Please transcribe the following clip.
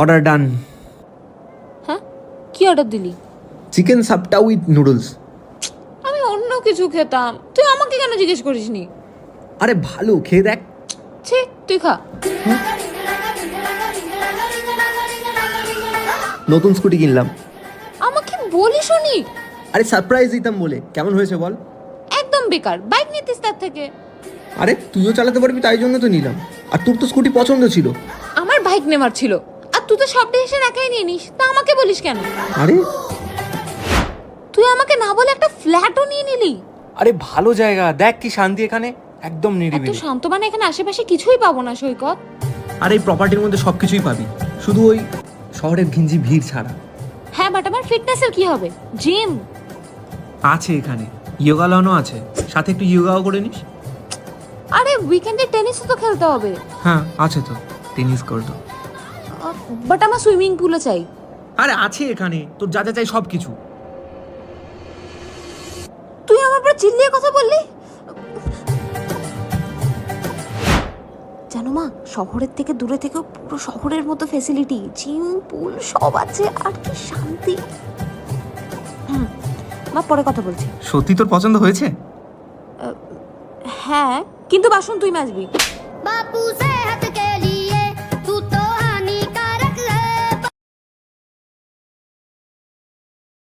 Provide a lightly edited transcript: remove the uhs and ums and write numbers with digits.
Order ডান। হ্যাঁ, কি order দিলি? চিকেন সাপটা উইথ নুডলস। আমি অন্য কিছু খেতাম, তুই আমাকে কেন জিজ্ঞেস করিসনি? আরে ভালো, খেয়ে দেখ। ছি, তুই খা। নতুন স্কুটি কিনলাম। আমাকে বলিস নি? আরে সারপ্রাইজ দিতাম বলে। কেমন হয়েছে বল? একদম বেকার, বাইক নিতিস তার থেকে। আরে তুইও চালাতে পারবি তাই জন্য তো নিলাম। আর তোর তো স্কুটি পছন্দ ছিল। আমার বাইক নেওয়ার ছিল, আর তুই তো সব ডিসিশন একাই নিয়ে নিস, তা আমাকে বলিস কেন? আরে তুই আমাকে না বলে একটা ফ্ল্যাটও নিয়ে নিলি। আরে ভালো জায়গা, দেখ কি শান্তি এখানে, একদম এত নিরিবিলি। শান্ত মানে এখানে আশেপাশে কিছুই পাবো না সৈকত। আর এই প্রপার্টির মধ্যে সব কিছুই পাবি, শুধু ওই শহরের ঘিঞ্জি ভিড় ছাড়া। হ্যাঁ, বাট আমার ফিটনেসের কি হবে? জিম আছে এখানে, ইয়োগা লনও আছে, সাথে একটু ইয়োগাও করে নিস। আরে উইকেন্ডে টেনিসও তো খেলতে হবে। হ্যাঁ আছে তো, টেনিস করতো। বাট আমার সুইমিং পুলও চাই। আরে আছে এখানে, তোর যা যা চাই সব কিছু। তুই আমার পর চিল্লিয়ে কথা বললি। জানো মা, শহরের থেকে দূরে থেকে পুরো শহরের মতো ফেসিলিটি, জিম পুল সব আছে, আর কি শান্তি। মা, পরে কথা বলছি। সত্যি তোর পছন্দ হয়েছে? হ্যাঁ, কিন্তু বাসন তুই মাজবি। बापू से